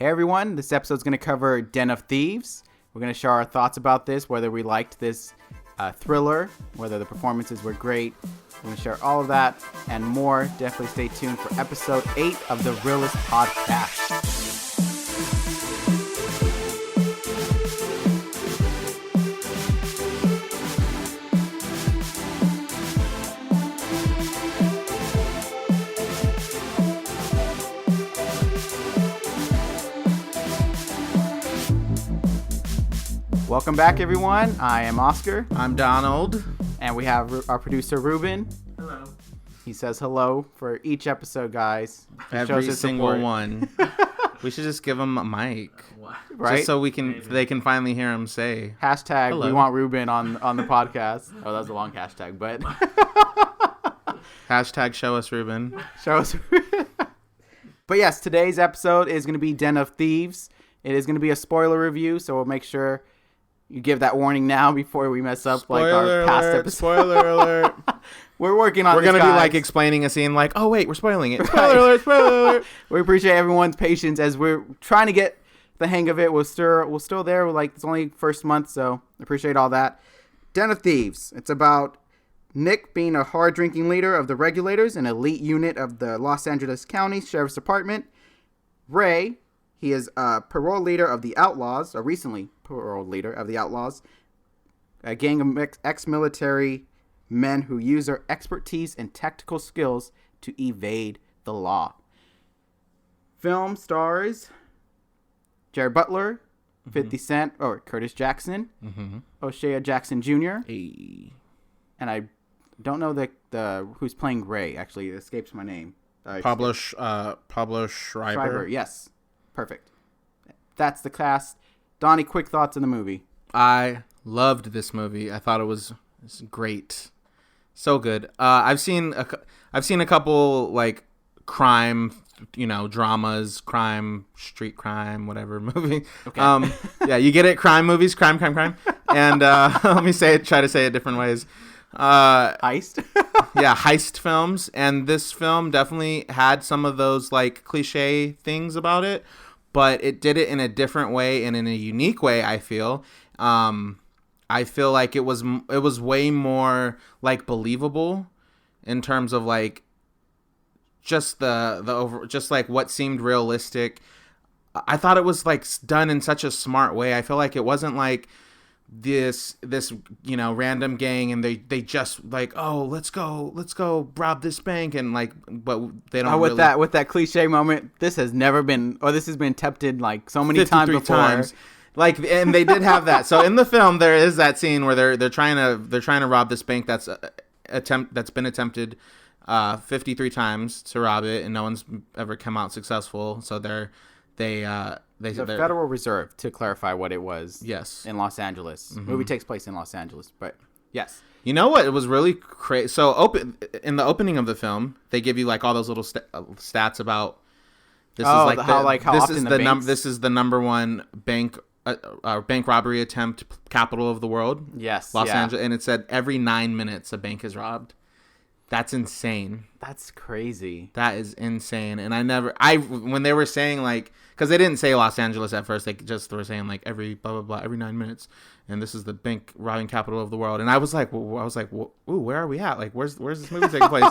Hey everyone, this episode is going to cover Den of Thieves. We're going to share our thoughts about this, whether we liked this thriller, whether the performances were great. We're going to share all of that and more. Definitely stay tuned for episode 8 of the Reel-ists Podcast. Welcome back, everyone. I am Oscar. I'm Donald. And we have our producer, Ruben. Hello. He says hello for each episode, guys. Every single one. We should just give him a mic. What? Right? Just so they can finally hear him say. Hashtag, hello. We want Ruben on the podcast. Oh, that was a long hashtag, but... Hashtag show us Ruben. Show us. But yes, today's episode is going to be Den of Thieves. It is going to be a spoiler review, so we'll make sure you give that warning now before we mess up our past episodes. Spoiler alert. We're working on We're this, going to be guys. like explaining a scene like, oh wait, we're spoiling it. Spoiler alert, spoiler alert. We appreciate everyone's patience as we're trying to get the hang of it. We're still there. It's only first month, so appreciate all that. Den of Thieves. It's about Nick being a hard-drinking leader of the Regulators, an elite unit of the Los Angeles County Sheriff's Department. Ray, he is a parole leader of the Outlaws, a recently parole leader of the Outlaws, a gang of ex-military men who use their expertise and tactical skills to evade the law. Film stars Jared Butler, 50 Cent, or Curtis Jackson, O'Shea Jackson Jr., Hey. and I don't know the who's playing Ray. Actually, it escapes my name. Pablo Schreiber. Yes. Perfect. That's the cast. Donnie, quick thoughts on the movie. I loved this movie. I thought it was great. So good. I've seen a couple like crime, dramas, crime, street crime, whatever movie. Okay. Yeah, you get it. Crime movies, crime. And let me try to say it different ways. Heist. Yeah, heist films, and this film definitely had some of those like cliche things about it, but it did it in a different way and in a unique way. I feel like it was way more like believable in terms of like just just like what seemed realistic. I thought it was like done in such a smart way. I feel like it wasn't like this random gang and they just like, oh, let's go rob this bank, and like, but they don't with that cliche moment, this has been attempted like so many times before. Like, and they did have that. So in the film there is that scene where they're trying to rob this bank that's been attempted 53 times to rob it, and no one's ever come out successful. So the Federal Reserve, to clarify what it was. Yes. In Los Angeles. The movie takes place in Los Angeles, but yes. You know what? It was really crazy. So in the opening of the film, they give you like all those little stats about this is like how this is this is the number one bank robbery attempt capital of the world. Yes. Los Angeles, and it said every 9 minutes a bank is robbed. That's insane. That's crazy. That is insane. And when they were saying like, because they didn't say Los Angeles at first, they were saying like every blah blah blah every 9 minutes, and this is the bank robbing capital of the world. And I was like, ooh, where are we at? Like, where's this movie taking place?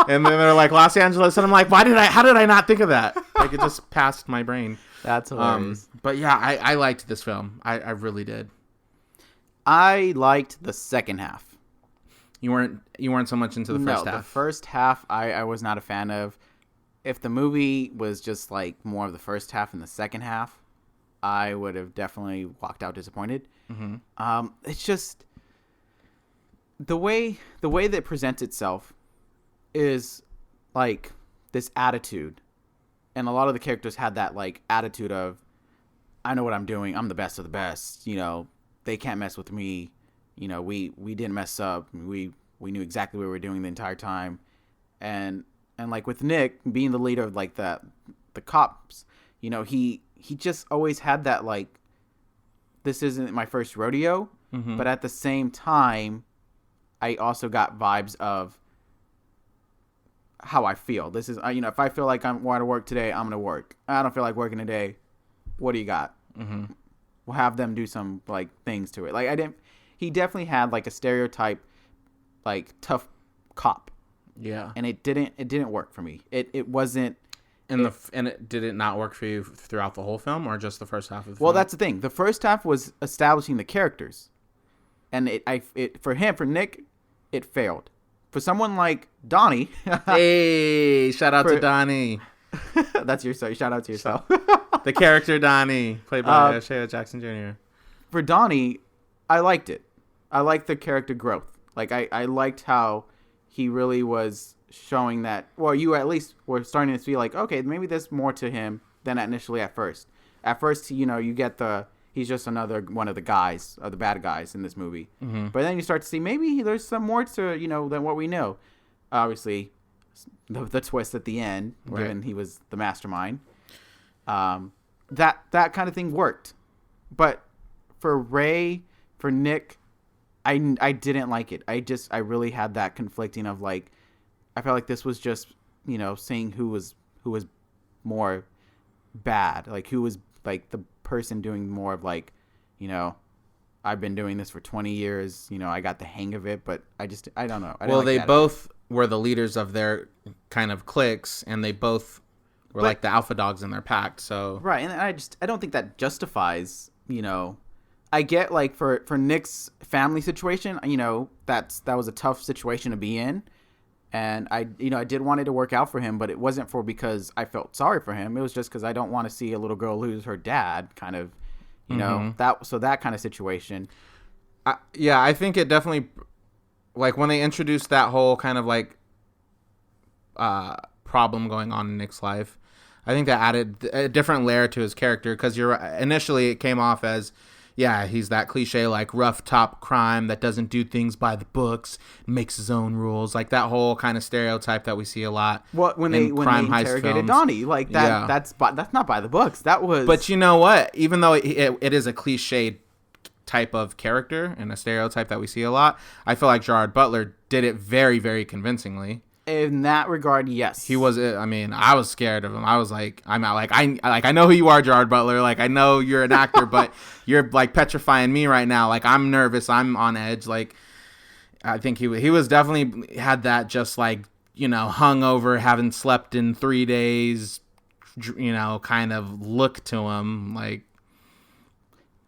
And then they're like Los Angeles, and I'm like, how did I not think of that? Like, it just passed my brain. That's hilarious. But yeah, I liked this film. I really did. I liked the second half. You weren't so much into the first half. The first half I was not a fan of. If the movie was just like more of the first half and the second half, I would have definitely walked out disappointed. It's just the way that it presents itself is like this attitude, and a lot of the characters had that like attitude of, I know what I'm doing. I'm the best of the best. They can't mess with me. We didn't mess up. We knew exactly what we were doing the entire time. And like with Nick being the leader of like the cops, he just always had that like, this isn't my first rodeo. But at the same time, I also got vibes of how I feel. This is, if I feel like I want to work today, I'm going to work. I don't feel like working today. what do you got? We'll have them do some like things to it. Like he definitely had like a stereotype, like tough cop. Yeah. And it didn't work for me. It wasn't. Did it not work for you throughout the whole film, or just the first half of the film? Well, that's the thing. The first half was establishing the characters, and for Nick, it failed. For someone like Donnie, hey, shout out to Donnie. That's your story. Shout out to yourself. The character Donnie, played by Shea Jackson Jr. For Donnie, I liked it. I liked the character growth. Like I liked how he really was showing that. Well, you at least were starting to feel like, okay, maybe there's more to him than initially at first. At first, you get he's just another one of the guys, of the bad guys in this movie. Mm-hmm. But then you start to see maybe there's some more to than what we know. Obviously, the twist at the end, when he was the mastermind. That kind of thing worked, but for Ray, for Nick, I didn't like it. I really had that conflicting of like, I felt like this was just seeing who was more bad, like who was like the person doing more of like, I've been doing this for 20 years, I got the hang of it, but I don't know. Well, they both were the leaders of their kind of cliques, and they both were like the alpha dogs in their pack. So right, and I don't think that justifies. I get like for Nick's family situation, that was a tough situation to be in, and I did want it to work out for him, but it wasn't because I felt sorry for him. It was just because I don't want to see a little girl lose her dad, kind of, that kind of situation. I think it definitely, like when they introduced that whole kind of like problem going on in Nick's life, I think that added a different layer to his character, because initially it came off as, he's that cliche like rough top crime that doesn't do things by the books, makes his own rules, like that whole kind of stereotype that we see a lot. Well, when they interrogated films. Donnie, like that, that's not by the books. That was. But you know what? Even though it is a cliche type of character and a stereotype that we see a lot, I feel like Gerard Butler did it very, very convincingly. In that regard, yes. He was. I mean, I was scared of him. I was like, I'm not like I know who you are, Gerard Butler. Like I know you're an actor, but you're like petrifying me right now. Like I'm nervous. I'm on edge. Like I think he was definitely had that just like hungover, haven't slept in 3 days, kind of look to him. Like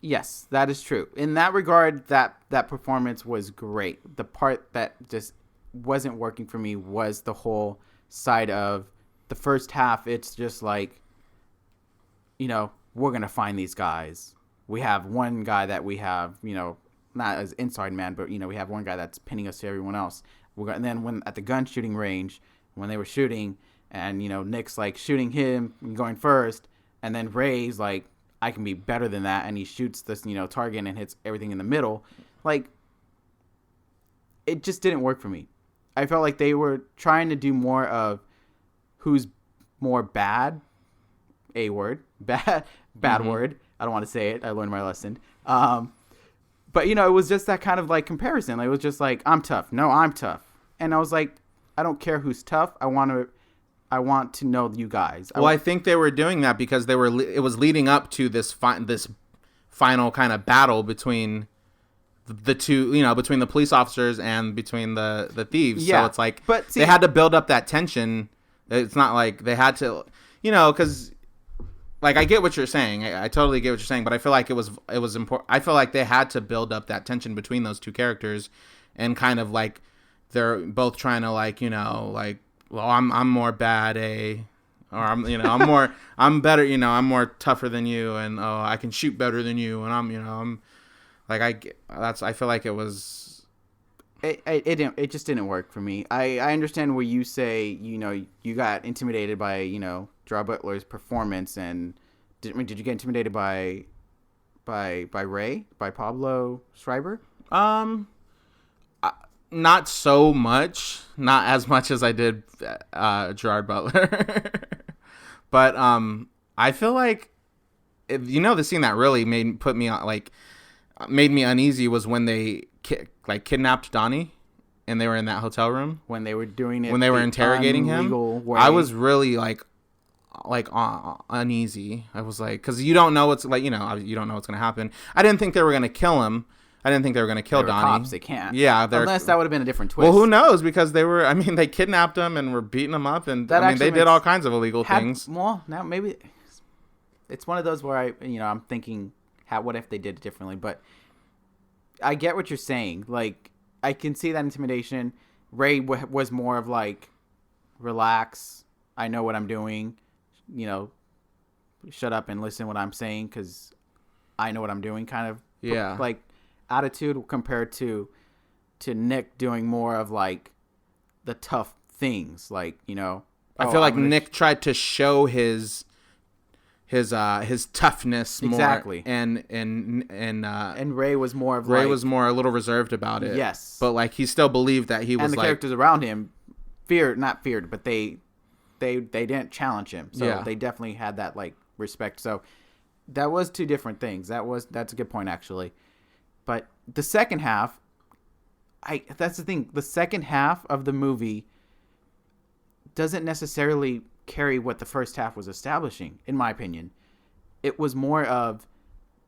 yes, that is true. In that regard, that performance was great. The part that just wasn't working for me was the whole side of the first half. It's just like, we're gonna find these guys. We have one guy that we have, not as inside man, but we have one guy that's pinning us to everyone else. And then when at the gun shooting range, when they were shooting, and Nick's like shooting him and going first, and then Ray's like, I can be better than that, and he shoots this target and hits everything in the middle. Like, it just didn't work for me. I felt like they were trying to do more of who's more bad. A word. Bad word. I don't want to say it. I learned my lesson. But, it was just that kind of like comparison. Like, it was just like, I'm tough. No, I'm tough. And I was like, I don't care who's tough. I want to know you guys. I think they were doing that because it was leading up to this final kind of battle between the two, between the police officers and between the thieves. Yeah. So it's like, but see, they had to build up that tension. It's not like they had to, because like I get what you're saying. I totally get what you're saying, but I feel like it was important. I feel like they had to build up that tension between those two characters, and kind of like they're both trying to like, like, well, I'm more bad, or I'm better, I'm more tougher than you, and I can shoot better than you, and I'm like I feel like it was. It just didn't work for me. I understand where you say you got intimidated by Gerard Butler's performance, and did you get intimidated by Ray, by Pablo Schreiber? Not so much, not as much as I did Gerard Butler, but I feel like the scene that really made me uneasy was when they kidnapped Donnie, and they were in that hotel room when they were doing it, when they were interrogating him. I was really like uneasy. I was like, because you don't know what's like, you don't know what's gonna happen. I didn't think they were gonna kill him. I didn't think they were gonna kill Donnie. Cops, they can't. Yeah, unless that would have been a different twist. Well, who knows? Because they kidnapped him and were beating him up, and they did all kinds of illegal things. Well, now maybe it's one of those where I'm thinking, what if they did it differently? But I get what you're saying. Like, I can see that intimidation. Ray was more of like, relax. I know what I'm doing. Shut up and listen what I'm saying because I know what I'm doing. Kind of like attitude compared to Nick doing more of like the tough things. Like I feel like Nick tried to show his toughness more, exactly, and Ray was more of Ray was more a little reserved about it. Yes, but like he still believed that he was. And the characters around him not feared, but they didn't challenge him. So they definitely had that like respect. So that was two different things. That's a good point actually. But the second half, that's the thing. The second half of the movie doesn't necessarily carry what the first half was establishing, in my opinion. It was more of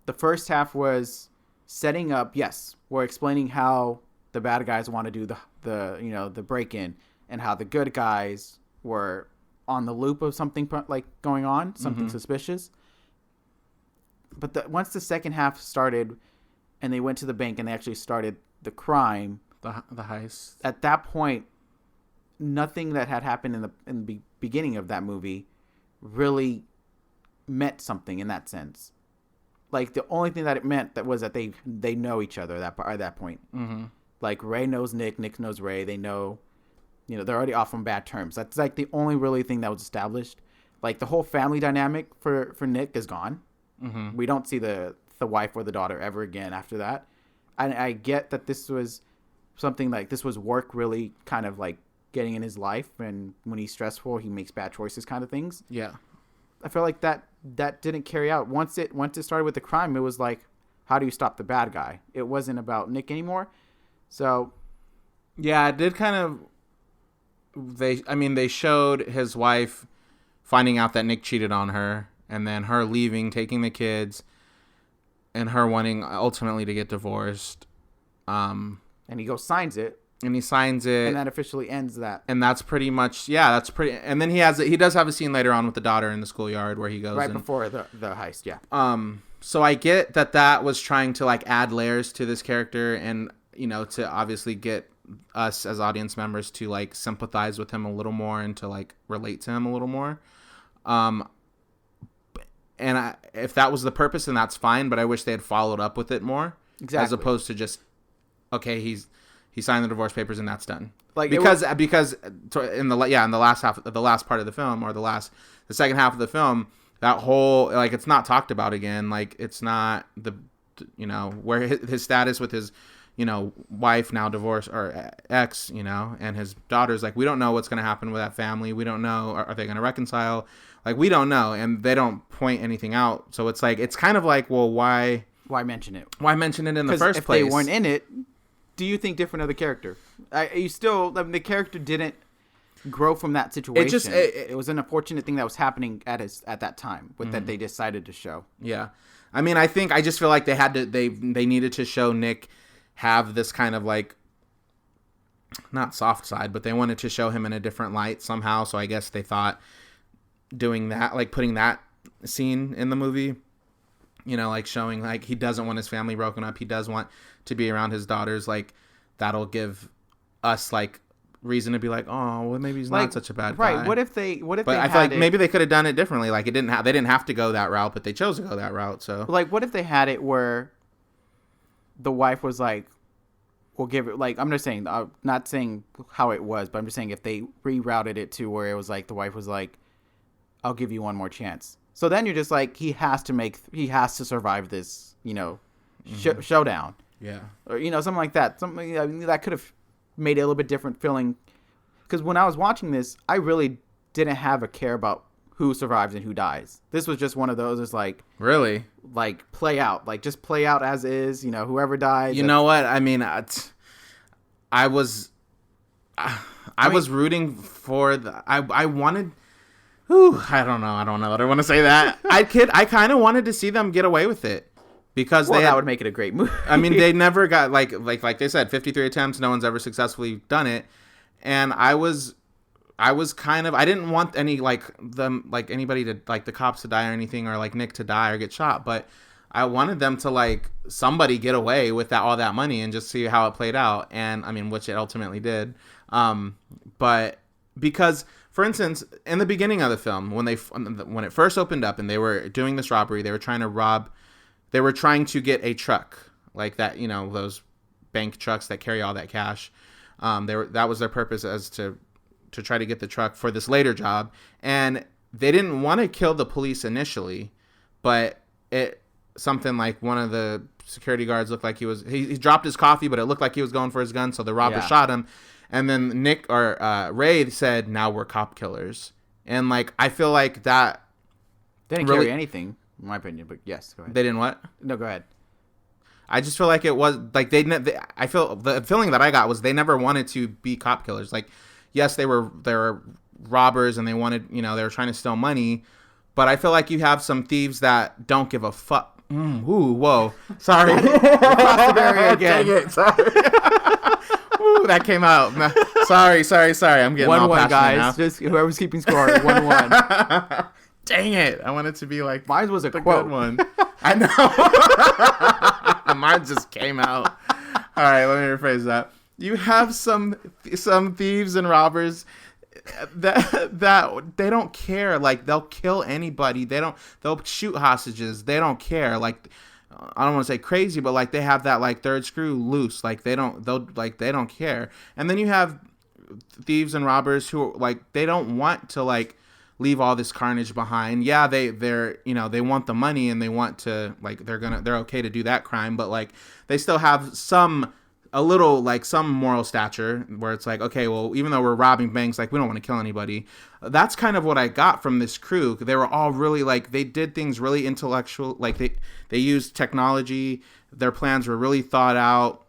the first half was setting up, yes, we're explaining how the bad guys want to do the break-in and how the good guys were on the loop of something like going on, something suspicious. But once the second half started and they went to the bank and they actually started the crime, the heist, at that point nothing that had happened in the beginning of that movie really meant something in that sense. Like the only thing that it meant that was that they know each other at that point. Mm-hmm. Like Ray knows Nick knows Ray. They know, they're already off on bad terms. That's like the only really thing that was established. Like the whole family dynamic for Nick is gone. Mm-hmm. We don't see the wife or the daughter ever again after that. And I get that this was something like this was work really kind of like getting in his life, and when he's stressful he makes bad choices kind of things. Yeah, I feel like that didn't carry out. Once it started with the crime, it was like, how do you stop the bad guy? It wasn't about Nick anymore. So yeah, it did kind of they showed his wife finding out that Nick cheated on her, and then her leaving, taking the kids, and her wanting ultimately to get divorced. And he signs it. And he signs it, and that officially ends that. And that's pretty much, that's pretty. And then he does have a scene later on with the daughter in the schoolyard where he goes before the heist. Yeah. So I get that was trying to like add layers to this character, and to obviously get us as audience members to like sympathize with him a little more and to like relate to him a little more. And if that was the purpose, then that's fine. But I wish they had followed up with it more, as opposed to just he signed the divorce papers and that's done. Like because in the last half, the last part of the film, or the second half of the film, that whole like it's not talked about again. Like it's not where his status with his wife, now divorced, or ex, and his daughters, like we don't know what's going to happen with that family. We don't know, are they going to reconcile? Like we don't know, and they don't point anything out. So it's like it's kind of like, well, why mention it? Why mention it in the first place? If they weren't in it, do you think different of the character? The character didn't grow from that situation. It was an unfortunate thing that was happening at that time that they decided to show. Yeah. I just feel like they needed to show Nick have this kind of like, not soft side, but they wanted to show him in a different light somehow. So I guess they thought doing that, like putting that scene in the movie, like showing like he doesn't want his family broken up. He does want to be around his daughters. Like that'll give us like reason to be like, oh, well, maybe he's not such a bad guy. Right. What if they I feel like maybe they could have done it differently. Like they didn't have to go that route, but they chose to go that route. So like, what if they had it where the wife was like, we'll give it, like, I'm just saying, not saying how it was, but I'm just saying if they rerouted it to where it was like the wife was like, I'll give you one more chance. So then you're just like, he has to survive this, showdown. Yeah. Or, something like that. Something that could have made it a little bit different feeling. Because when I was watching this, I really didn't have a care about who survives and who dies. This was just one of those, it's like... Really? Like, play out. Like, just play out as is, whoever dies. You know what? I mean, I was rooting for I wanted... Whew, I don't know. I don't want to say that. I kind of wanted to see them get away with it because that would make it a great movie. I mean, they never got like they said, 53 attempts. No one's ever successfully done it, and I was kind of, I didn't want any anybody to the cops to die or anything, or like Nick to die or get shot, but I wanted them to somebody get away with all that money and just see how it played out, and I mean, which it ultimately did. But because, for instance, in the beginning of the film, when it first opened up and they were doing this robbery, they were trying to get a truck like that, those bank trucks that carry all that cash. That was their purpose, as to try to get the truck for this later job, and they didn't want to kill the police initially, but something like one of the security guards looked like he dropped his coffee, but it looked like he was going for his gun, so the robber shot him. And then Nick or Ray said, "Now we're cop killers." And I feel like that they didn't carry anything, in my opinion. But yes, go ahead. They didn't what? No, go ahead. I just feel like it was I feel the feeling that I got was they never wanted to be cop killers. Yes, they were robbers and they wanted, they were trying to steal money, but I feel like you have some thieves that don't give a fuck. Ooh, whoa. Sorry. Across the barrier again. Dang it, sorry. Ooh, that came out. Sorry. I'm getting 1-1, all passionate guys. now. Just whoever's keeping score, 1-1. Dang it. I want it to be mine was a the quote. good one. I know. Mine just came out. All right, let me rephrase that. You have some thieves and robbers that they don't care. They'll kill anybody. They'll shoot hostages. They don't care. I don't want to say crazy, but they have that third screw loose. They don't care. And then you have thieves and robbers who they don't want to leave all this carnage behind. Yeah, they're they want the money and they want to they're okay to do that crime, but they still have some moral stature where it's okay, well, even though we're robbing banks, we don't want to kill anybody. That's kind of what I got from this crew. They were all really they did things really intellectual. They used technology. Their plans were really thought out.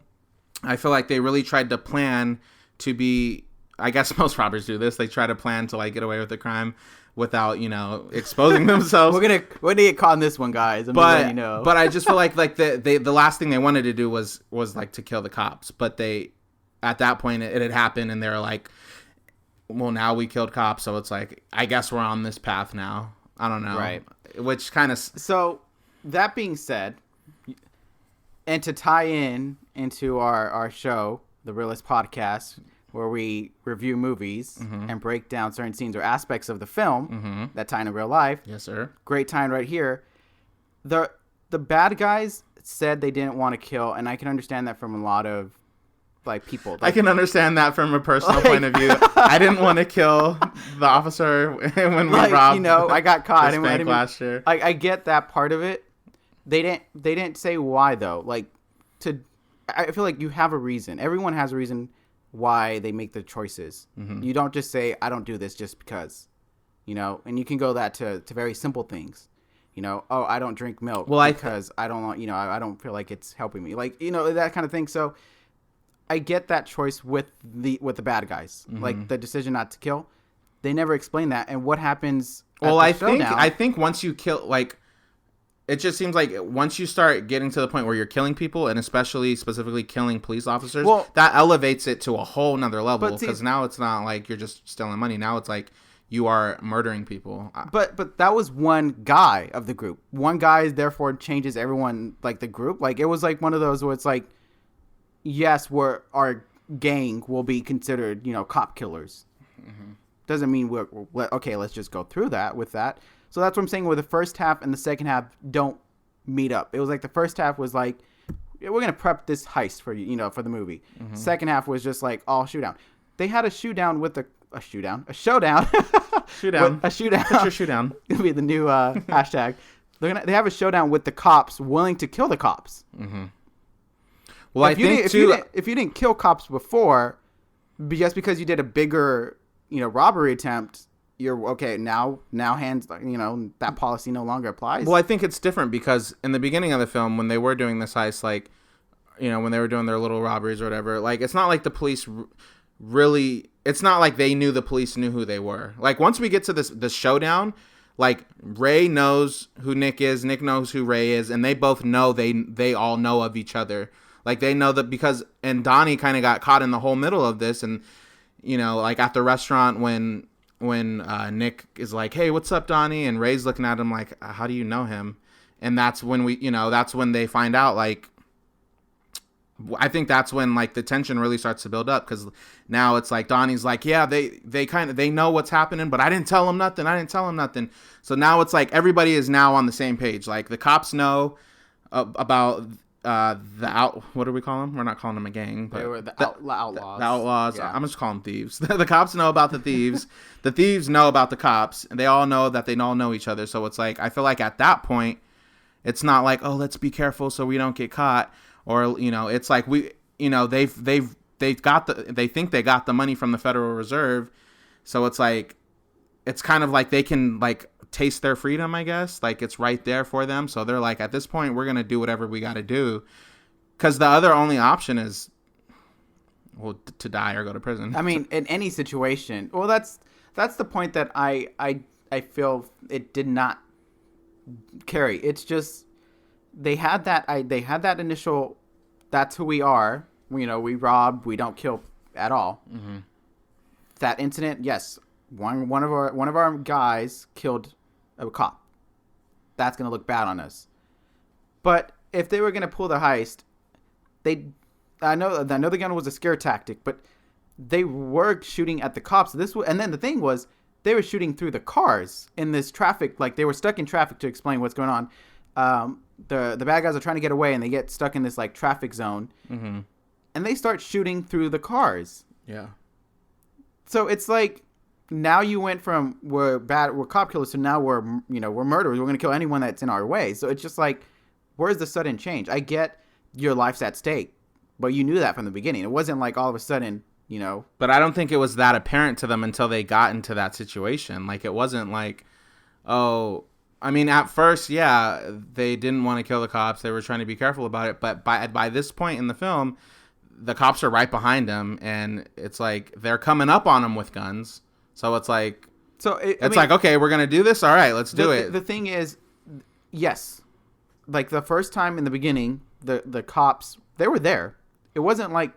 I feel like they really tried to plan to be, I guess most robbers do this. They try to plan to get away with the crime without, exposing themselves. We're gonna get caught in this one, guys. I'm just letting you know. But I just feel like the last thing they wanted to do was to kill the cops. But at that point it had happened, and they were well, now we killed cops, so it's I guess we're on this path now. I don't know. Right. Which kind of. So that being said, and to tie into our show, the Reel-ists Podcast, where we review movies and break down certain scenes or aspects of the film that tie into real life. Yes, sir. Great tie right here. The bad guys said they didn't want to kill, and I can understand that from a lot of people. I can understand that from a personal point of view. I didn't want to kill the officer when we robbed. I got caught. This bank last year. I get that part of it. They didn't say why though. I feel like you have a reason. Everyone has a reason why they make the choices. You don't just say, I don't do this just because, and you can go that to very simple things. Oh, I don't drink milk because I don't want, I don't feel like it's helping me. That kind of thing. So I get that choice with the bad guys, the decision not to kill. They never explain that. And what happens? Well, I think once you kill, it just seems like once you start getting to the point where you're killing people, and specifically killing police officers, that elevates it to a whole nother level, because now it's not you're just stealing money. Now it's you are murdering people. But that was one guy of the group. One guy therefore changes everyone, the group. It was one of those where it's yes, our gang will be considered, cop killers. Doesn't mean we're okay. Let's just go through that with that. So that's what I'm saying. Where the first half and the second half don't meet up. It was the first half was we're gonna prep this heist for you, for the movie. Second half was just all shootout. They had a showdown with a showdown. Showdown. A shoodown. Put your showdown. It'll be the new hashtag. They have a showdown with the cops willing to kill the cops. Well, if you didn't kill cops before, just because you did a bigger, robbery attempt, you're okay. Now hands, that policy no longer applies. Well, I think it's different because in the beginning of the film, when they were doing this heist, when they were doing their little robberies or whatever, it's not like the police really, it's not like they knew the police knew who they were. Like once we get to the showdown, like Ray knows who Nick is, Nick knows who Ray is, and they both know they all know of each other. Like they know that and Donnie kind of got caught in the whole middle of this, and like at the restaurant when Nick is like, "Hey, what's up, Donnie?" and Ray's looking at him like, "How do you know him?" And that's when that's when they find out, like, I think that's when like the tension really starts to build up, because now it's like Donnie's like, yeah, they know what's happening, but I didn't tell them nothing. So now it's like everybody is now on the same page. Like the cops know about what do we call them? We're not calling them a gang, but they were the outlaws. The outlaws. Yeah. I'm just calling them thieves. The cops know about the thieves. The thieves know about the cops, and they all know that they all know each other. So it's like, I feel like at that point, it's not like, oh, let's be careful so we don't get caught, or it's like they think they got the money from the Federal Reserve, so it's like, it's kind of like they can like taste their freedom, I guess. Like it's right there for them, so they're like, at this point, we're gonna do whatever we got to do, because the other only option is, well, to die or go to prison. I mean, in any situation. Well, that's the point that I feel it did not carry. It's just they had that initial, that's who we are. We rob, we don't kill at all. Mm-hmm. That incident, yes, one of our guys killed a cop. That's gonna look bad on us. But if they were gonna pull the heist, I know the gun was a scare tactic, but they were shooting at the cops. And then the thing was, they were shooting through the cars in this traffic. Like they were stuck in traffic, to explain what's going on. The bad guys are trying to get away, and they get stuck in this like traffic zone, mm-hmm. and they start shooting through the cars. Yeah. So it's like, now you went from we're cop killers to now we're murderers. We're gonna kill anyone that's in our way. So it's just like, where's the sudden change? I get your life's at stake, but you knew that from the beginning. It wasn't like all of a sudden, But I don't think it was that apparent to them until they got into that situation. Like it wasn't like, oh, I mean, at first, yeah, they didn't want to kill the cops. They were trying to be careful about it. But by this point in the film, the cops are right behind them, and it's like they're coming up on them with guns. So it's like, like, okay, we're gonna do this. All right, let's do it. The thing is, yes, like the first time in the beginning, the cops, they were there. It wasn't like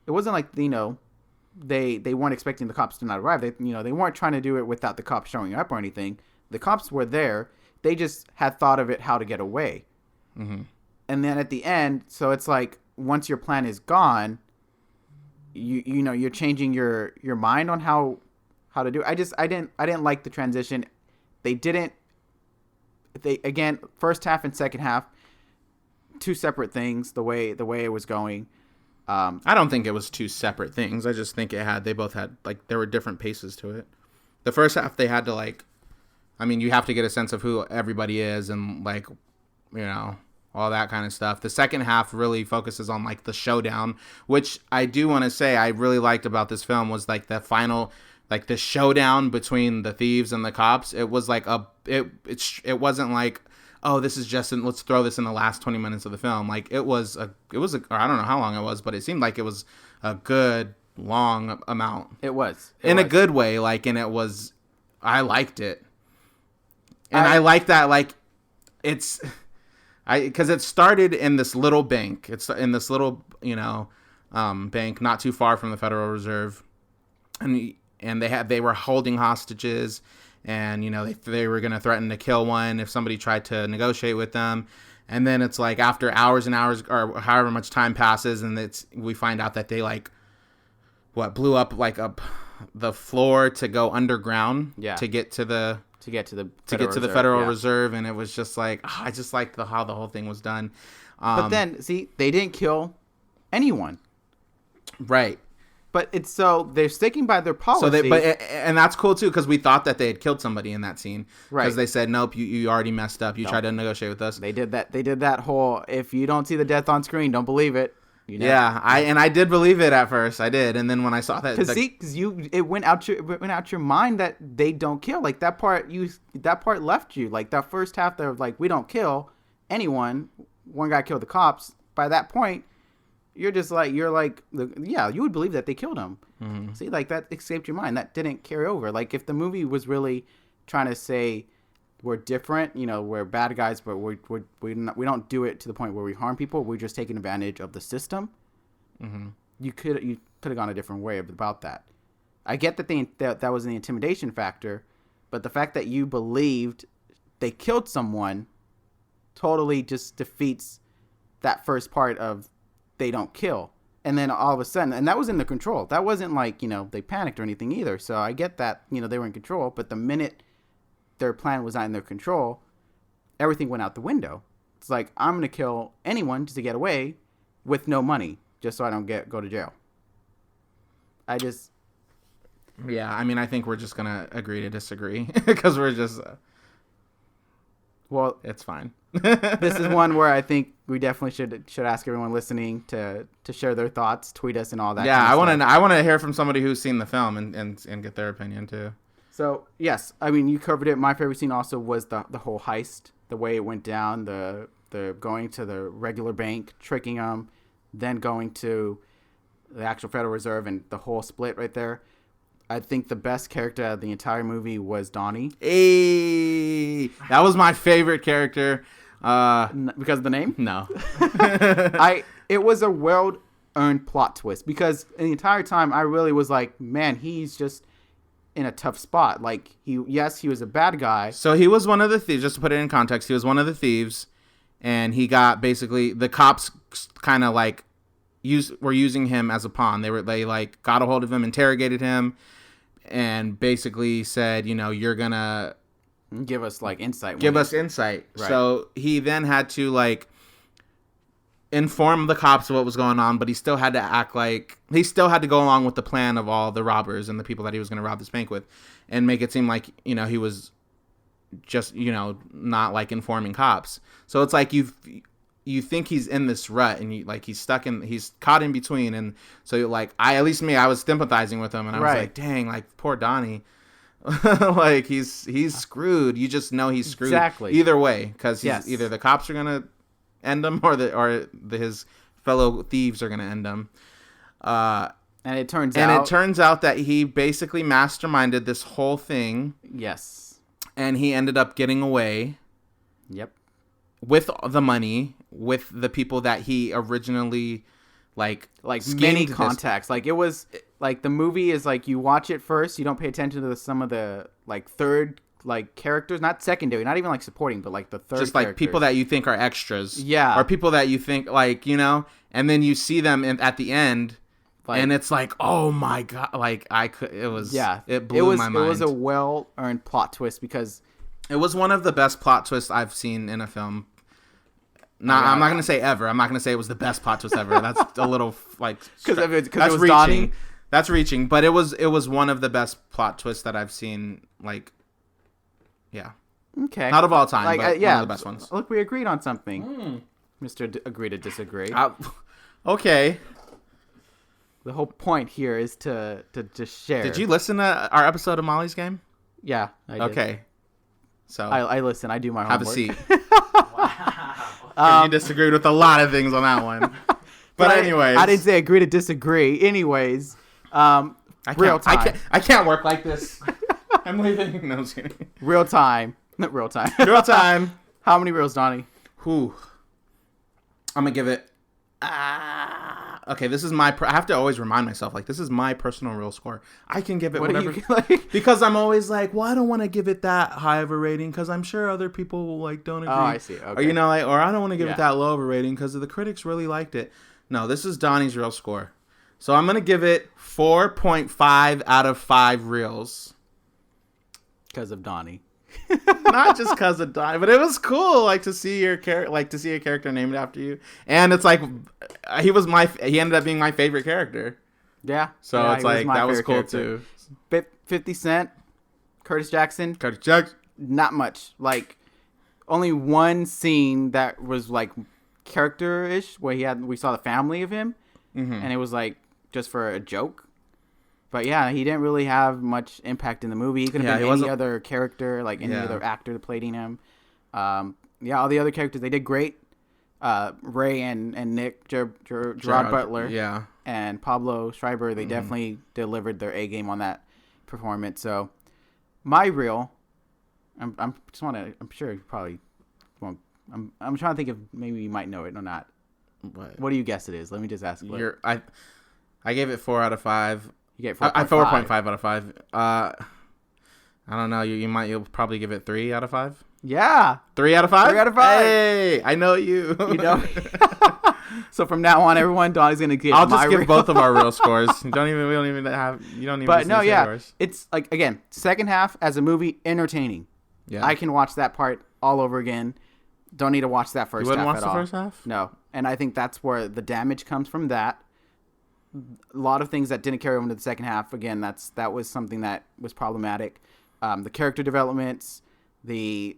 they weren't expecting the cops to not arrive. They weren't trying to do it without the cops showing up or anything. The cops were there. They just had thought of it how to get away. Mm-hmm. And then at the end, so it's like, once your plan is gone, you're changing your mind on how to do it. I didn't like the transition. They again, first half and second half, two separate things, the way it was going. I don't think it was two separate things. I just think they both had, like, there were different paces to it. The first half, they had to, like, I mean, you have to get a sense of who everybody is and, like, all that kind of stuff. The second half really focuses on, like, the showdown, which I do want to say I really liked about this film was, like, the final, like, the showdown between the thieves and the cops. It was like it wasn't like, oh, this is just let's throw this in the last 20 minutes of the film. Like it was or I don't know how long it was, but it seemed like it was a good long amount. It was in a good way. Like, and I liked it. And I like that, like, because it started in this little bank. It's in this little, bank not too far from the Federal Reserve, and they were holding hostages, and they were going to threaten to kill one if somebody tried to negotiate with them. And then it's like after hours and hours, or however much time passes, and we find out that they blew up the floor to go underground, to get to the Federal Reserve, and it was just like, I just liked how the whole thing was done. But then, see, they didn't kill anyone, right? But they're sticking by their policy. And that's cool too, because we thought that they had killed somebody in that scene, right? Because they said, nope, you already messed up. You tried to negotiate with us. They did that. They did that whole, if you don't see the death on screen, don't believe it. Yeah, I did believe it at first. I did, and then when I saw that, because it went out your mind that they don't kill. Like that part left you. Like that first half, they're like, we don't kill anyone. One guy killed the cops. By that point, you would believe that they killed him. See, like, that escaped your mind. That didn't carry over. Like, if the movie was really trying to say we're different, you know, we're bad guys, but we don't do it to the point where we harm people. We're just taking advantage of the system. You could have gone a different way about that. I get that that was the intimidation factor, but the fact that you believed they killed someone totally just defeats that first part of they don't kill. And then all of a sudden, and that was in the control. That wasn't like, you know, they panicked or anything either. So I get that, you know, they were in control. But the minute their plan was not in their control, everything went out the window. It's like, I'm going to kill anyone just to get away with no money, just so I don't go to jail. Yeah, I mean, I think we're just going to agree to disagree because we're just... well, it's fine. This is one where I think we definitely should ask everyone listening to share their thoughts, tweet us, and all that. Yeah, I want to hear from somebody who's seen the film and get their opinion too. So yes, I mean, you covered it. My favorite scene also was the whole heist, the way it went down, the going to the regular bank, tricking them, then going to the actual Federal Reserve, and the whole split right there. I think the best character of the entire movie was Donnie. Hey, that was my favorite character. Because of the name? No. It was a well-earned plot twist, because the entire time I really was like, man, he's just in a tough spot. Like, he was a bad guy. So he was one of the thieves, just to put it in context, he was one of the thieves, and he got basically, the cops kind of like were using him as a pawn. They like got a hold of him, interrogated him, and basically said, you know, you're gonna give us like insight. Right. So he then had to like inform the cops of what was going on, but he still had to go along with the plan of all the robbers and the people that he was going to rob this bank with, and make it seem like, you know, he was just, you know, not like informing cops. So it's like you think he's in this rut, and he's caught in between, and so like I was sympathizing with him, and I was like, dang, like poor Donnie. Like he's screwed. You just know he's screwed. Exactly. Either way, because either the cops are gonna end him, or his fellow thieves are gonna end him. And it turns out that he basically masterminded this whole thing. Yes. And he ended up getting away. Yep. With the money, with the people that he originally like many contacts. Like, it was like, the movie is like, you watch it first, you don't pay attention to some of the like third like characters, not secondary, not even like supporting, but like the third, just like people that you think are extras, yeah, or people that you think like, you know, and then you see them at the end, like, and it's like, oh my god, like it blew my mind. It was a well-earned plot twist, because it was one of the best plot twists I've seen in a film. I'm not gonna say ever. I'm not gonna say it was the best plot twist ever. That's a little like, because it was reaching. Donnie. That's reaching, but it was one of the best plot twists that I've seen. Like, yeah, okay, not of all time, like, but one of the best ones. Look, we agreed on something. Mr. Agree to disagree. Okay. The whole point here is to just share. Did you listen to our episode of Molly's Game? Yeah, I did. Okay. So I listen. I do my have homework. a seat. Wow. You disagreed with a lot of things on that one. But anyways, I didn't say agree to disagree. Anyways, real time. I can't work like this. I'm leaving. No, I'm just kidding. Real time. Not real time. Real time. How many reels, Donnie? Whew. I'm gonna give it. Okay, this is my. I have to always remind myself, like, this is my personal reel score. I can give it whatever. Because I'm always like, well, I don't want to give it that high of a rating because I'm sure other people will like don't agree. Oh, I see. Okay. Or, you know, like, or I don't want to give it that low of a rating because the critics really liked it. No, this is Donnie's reel score. So I'm gonna give it 4.5 out of 5 reels. Because of Donnie. Not just because of Donnie, but it was cool, like, to see your to see a character named after you, and it's like he ended up being my favorite character. Yeah. So yeah, it's like that was cool character. Too. 50 Cent, Curtis Jackson. Not much. Like, only one scene that was like character-ish where we saw the family of him, and it was like just for a joke. But yeah, he didn't really have much impact in the movie. He could have been any other character, like any other actor that played in him. All the other characters, they did great. Ray and Nick, Gerard Butler, yeah, and Pablo Schreiber, they definitely delivered their A game on that performance. So my reel, I'm sure you probably won't. I'm trying to think if maybe you might know it or not. What do you guess it is? Let me just ask. I gave it 4 out of 5. You get 4.5. 4.5 out of 5. I don't know. You'll probably give it 3 out of 5. Yeah. 3 out of 5? 3 out of 5. Hey, I know you. You know. So from now on, everyone, Donnie's gonna give. I'll just give both of our real scores. You don't even have. But no, yeah, yours. it's like again, second half as a movie, entertaining. Yeah. I can watch that part all over again. Don't need to watch that first half at all. You wouldn't watch the first half? No, and I think that's where the damage comes from. That a lot of things that didn't carry over to the second half. Again, that was something that was problematic. The character developments, the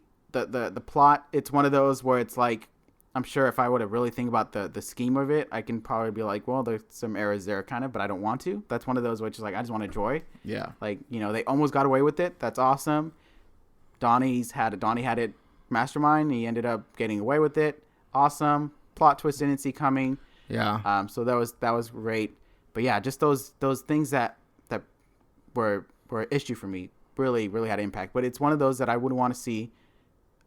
plot. It's one of those where it's like, I'm sure if I were to really think about the scheme of it, I can probably be like, well, there's some errors there, kind of, but I don't want to. That's one of those which is like, I just want to enjoy. Yeah. Like, they almost got away with it. That's awesome. Donnie had it mastermind. He ended up getting away with it. Awesome. Plot twist didn't see coming. Yeah. So that was great. But yeah, just those things that were an issue for me really, really had impact. But it's one of those that I would want to see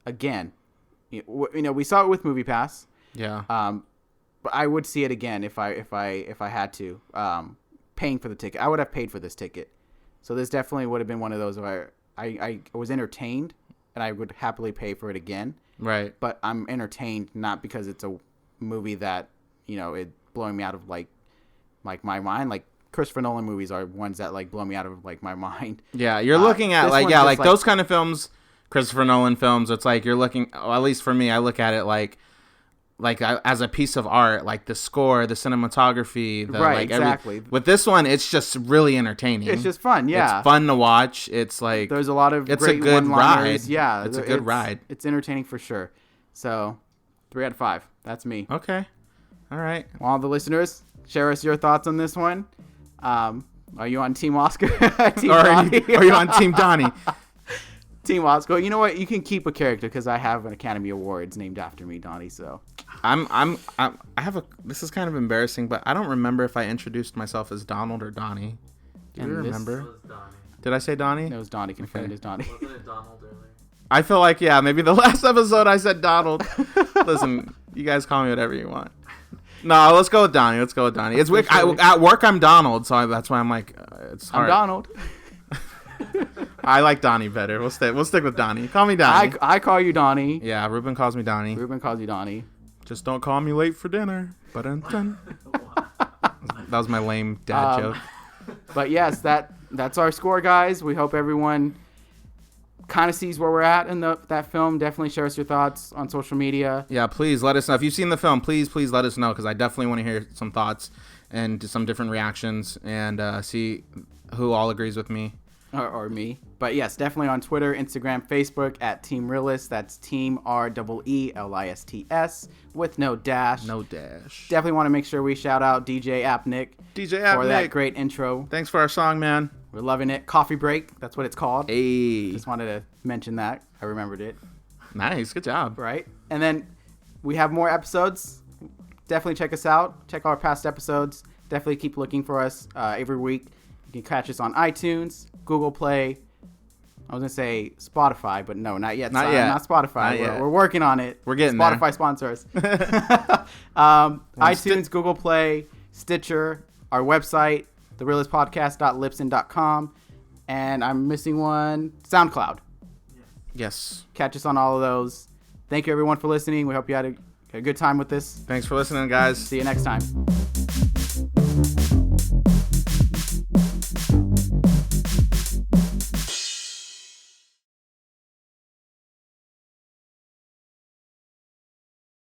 again. We saw it with MoviePass. Yeah. But I would see it again if I had to. Paying for the ticket, I would have paid for this ticket. So this definitely would have been one of those where I was entertained, and I would happily pay for it again. Right. But I'm entertained not because it's a movie that it blowing me out of like my mind. Like Christopher Nolan movies are ones that like blow me out of like my mind. Yeah, you're looking at like those kind of films. Christopher Nolan films, it's like you're looking, well, at least for me, I look at it like as a piece of art, like the score, the cinematography, right, exactly. With this one, it's just really entertaining. It's just fun, yeah. It's fun to watch. It's like there's a lot of it's great a good one-liners. ride. Yeah, it's a good ride. It's entertaining for sure. So 3 out of 5. That's me. Okay, all right. All the listeners, share us your thoughts on this one. Are you on Team Oscar? Team are you on Team Donnie? Team Oscar. You know what? You can keep a character because I have an Academy Awards named after me, Donnie. So I have a. This is kind of embarrassing, but I don't remember if I introduced myself as Donald or Donnie. Do you remember? Was Donnie. Did I say Donnie? It was Donnie. Confirmed as Donnie. Wasn't it Donald earlier? I feel like maybe the last episode I said Donald. Listen, you guys call me whatever you want. No, let's go with Donnie. It's at work I'm Donald, so that's why I'm like it's hard. I'm Donald. I like Donnie better. We'll stick with Donnie. Call me Donnie. I call you Donnie. Yeah, Ruben calls me Donnie. Ruben calls you Donnie. Just don't call me late for dinner. That was my lame dad joke. But yes, that's our score, guys. We hope everyone kind of sees where we're at in that film. Definitely share us your thoughts on social media. Yeah, please let us know. If you've seen the film, please let us know, because I definitely want to hear some thoughts and some different reactions and see who all agrees with me. Or me. But yes, definitely on Twitter, Instagram, Facebook at Team Reel-ists. That's Team REELists with no dash. No dash. Definitely want to make sure we shout out DJ Apnick for that great intro. Thanks for our song, man. We're loving it. Coffee Break, that's what it's called. Hey. Just wanted to mention that. I remembered it. Nice. Good job. Right. And then we have more episodes. Definitely check us out. Check our past episodes. Definitely keep looking for us every week. You can catch us on iTunes, Google Play. I was going to say Spotify, but no, not yet. Not yet. Not Spotify. We're working on it. We're getting Spotify there. Sponsors. iTunes, Google Play, Stitcher, our website, thereelistspodcast.libsyn.com, and I'm missing one, SoundCloud. Yes. Catch us on all of those. Thank you, everyone, for listening. We hope you had a good time with this. Thanks for listening, guys. See you next time.